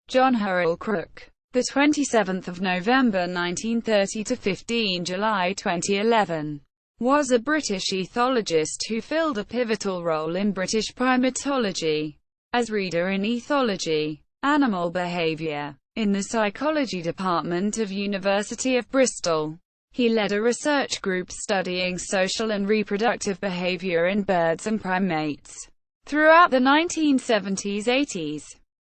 John Hurrell Crook, the 27th of November 1930 to 15 July 2011, was a British ethologist who filled a pivotal role in British primatology as reader in Ethology, animal behaviour, in the psychology department of University of Bristol. He led a research group studying social and reproductive behaviour in birds and primates throughout the 1970s-80s,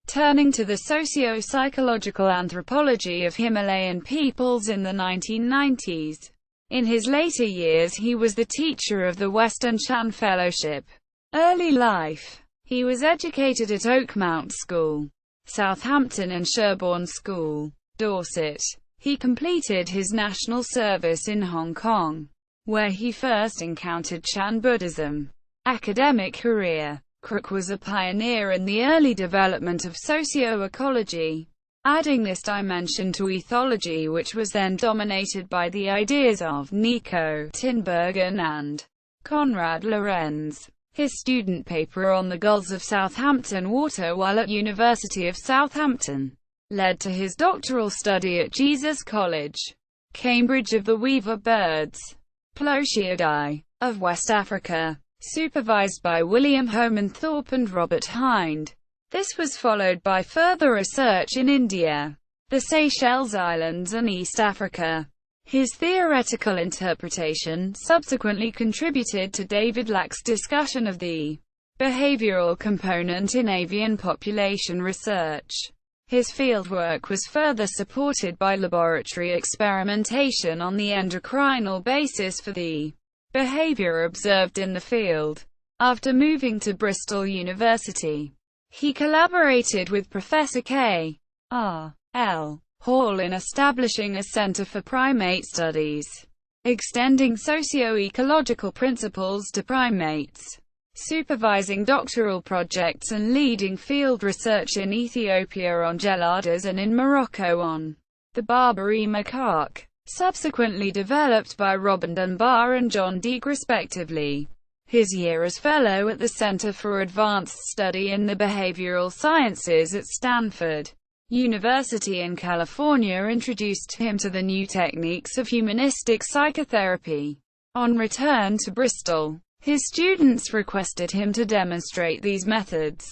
turning to the socio-psychological anthropology of Himalayan peoples in the 1990s. In his later years he was the teacher of the Western Chan Fellowship. Early life. He was educated at Oakmount School, Southampton, and Sherborne School, Dorset. He completed his national service in Hong Kong, where he first encountered Chan Buddhism. Academic career. Crook was a pioneer in the early development of socio-ecology, adding this dimension to ethology, which was then dominated by the ideas of Nico Tinbergen and Konrad Lorenz. His student paper on the gulls of Southampton Water while at University of Southampton led to his doctoral study at Jesus College, Cambridge, of the weaver birds, Plochidae, of West Africa, supervised by William Homanthorpe and Robert Hind. This was followed by further research in India, the Seychelles Islands, and East Africa. His theoretical interpretation subsequently contributed to David Lack's discussion of the behavioral component in avian population research. His fieldwork was further supported by laboratory experimentation on the endocrinal basis for the behavior observed in the field. After moving to Bristol University, he collaborated with Professor K. R. L. Hall in establishing a Centre for Primate Studies, extending socio-ecological principles to primates, supervising doctoral projects and leading field research in Ethiopia on geladas and in Morocco on the Barbary macaque, subsequently developed by Robin Dunbar and John Deeg respectively. His year as Fellow at the Center for Advanced Study in the Behavioral Sciences at Stanford University in California introduced him to the new techniques of humanistic psychotherapy. On return to Bristol, his students requested him to demonstrate these methods,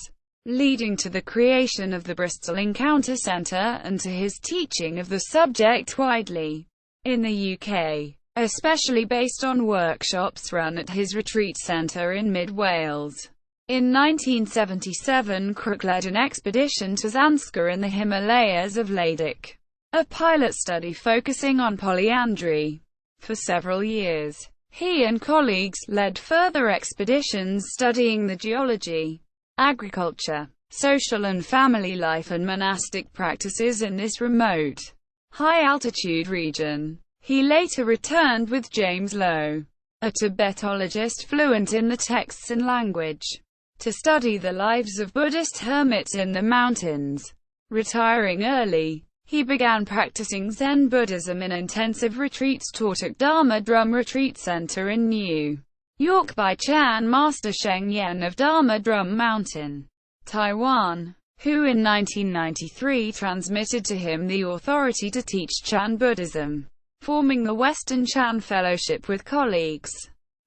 leading to the creation of the Bristol Encounter Centre and to his teaching of the subject widely in the UK, especially based on workshops run at his retreat centre in mid-Wales. In 1977, Crook led an expedition to Zanskar in the Himalayas of Ladakh, a pilot study focusing on polyandry. For several years, he and colleagues led further expeditions studying the geology, agriculture, social and family life and monastic practices in this remote, high-altitude region. He later returned with James Lowe, a Tibetologist fluent in the texts and language, to study the lives of Buddhist hermits in the mountains. Retiring early, he began practicing Zen Buddhism in intensive retreats taught at Dharma Drum Retreat Center in New York by Chan Master Sheng Yen of Dharma Drum Mountain, Taiwan, who in 1993 transmitted to him the authority to teach Chan Buddhism, forming the Western Chan Fellowship with colleagues.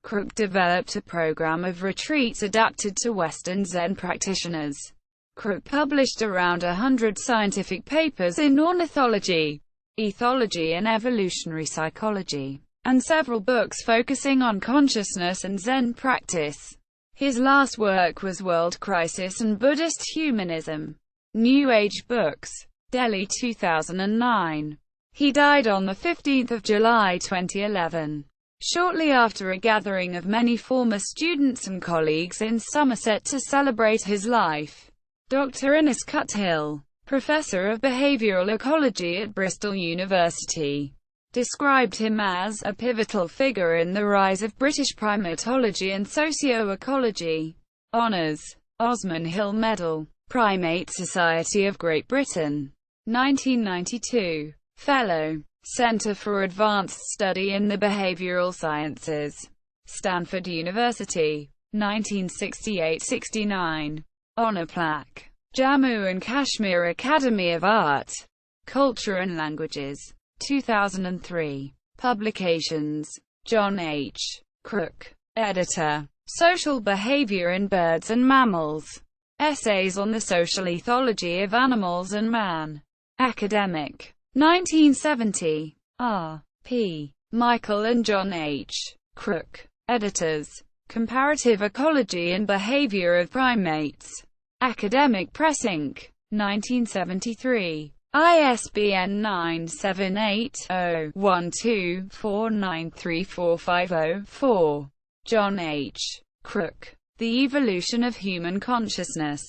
Crook developed a program of retreats adapted to Western Zen practitioners. Crook published around 100 scientific papers in ornithology, ethology and evolutionary psychology, and several books focusing on consciousness and Zen practice. His last work was World Crisis and Buddhist Humanism, New Age Books, Delhi 2009. He died on 15 July 2011, shortly after a gathering of many former students and colleagues in Somerset to celebrate his life. Dr. Innes Cuthill, professor of behavioral ecology at Bristol University, described him as a pivotal figure in the rise of British primatology and socio-ecology. Honours: Osman Hill Medal, Primate Society of Great Britain, 1992. Fellow, Centre for Advanced Study in the Behavioral Sciences, Stanford University, 1968-69. Honor plaque. Jammu and Kashmir Academy of Art, Culture and Languages. 2003. Publications: John H. Crook, editor. Social Behaviour in Birds and Mammals. Essays on the Social Ethology of Animals and Man. Academic. 1970. R. P. Michael and John H. Crook, editors. Comparative Ecology and Behaviour of Primates. Academic Press Inc. 1973. ISBN 978-0-12-493450-4. John H. Crook, The Evolution of Human Consciousness.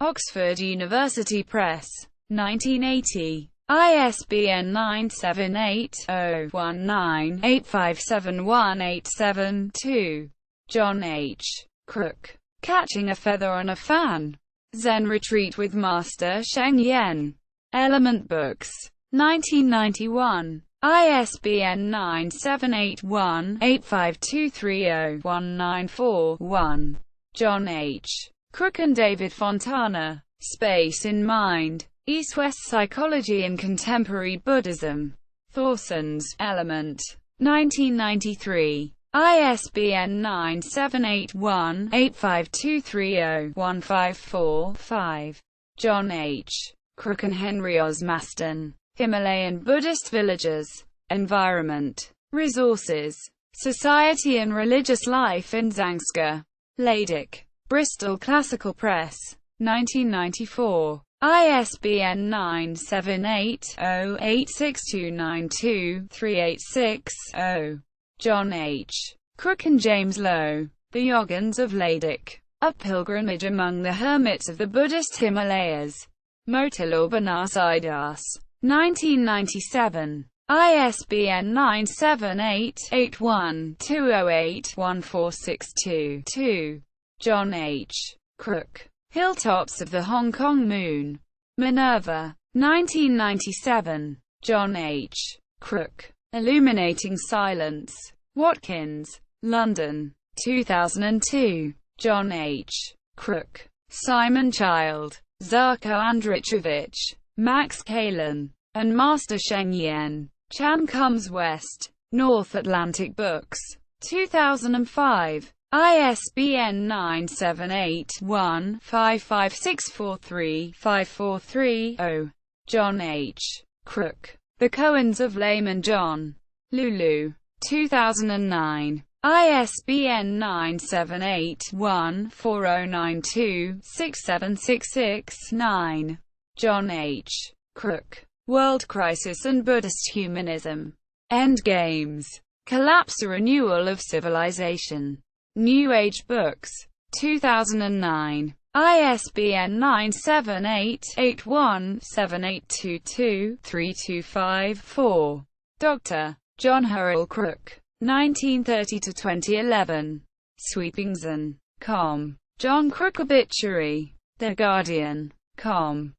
Oxford University Press. 1980. ISBN 978-0-19-857187-2. John H. Crook, Catching a Feather on a Fan. Zen Retreat with Master Sheng Yen. Element Books. 1991. ISBN 978-1-85230-194-1. John H. Crook and David Fontana. Space in Mind. East-West Psychology in Contemporary Buddhism. Thorson's, Element. 1993. ISBN 978-1-85230-154-5. John H. Crook and Henry Osmaston. Himalayan Buddhist Villages. Environment. Resources. Society and Religious Life in Zangska. Ladykh. Bristol Classical Press. 1994. ISBN 978-0-86292-386-0. John H. Crook and James Lowe. The Yogins of Ladykh. A Pilgrimage Among the Hermits of the Buddhist Himalayas. Motilal Banarsidas. 1997. ISBN 978-81-208-1462-2. John H. Crook. Hilltops of the Hong Kong Moon. Minerva. 1997. John H. Crook. Illuminating Silence. Watkins. London. 2002. John H. Crook. Simon Child. Zarko Andrićević. Max Kalin. And Master Sheng Yen. Chan Comes West. North Atlantic Books. 2005. ISBN 978-1-55643-543-0. John H. Crook. The Coens of Layman John. Lulu. 2009. ISBN 978-1-4092-6766-9. John H. Crook. World Crisis and Buddhist Humanism. Endgames. Collapse, a Renewal of Civilization. New Age Books. 2009. ISBN 978-81-7822-325-4. Dr. John Hurrell Crook. 1930–2011. Sweepingsen. Com. John Crook Obituary. The Guardian. Com.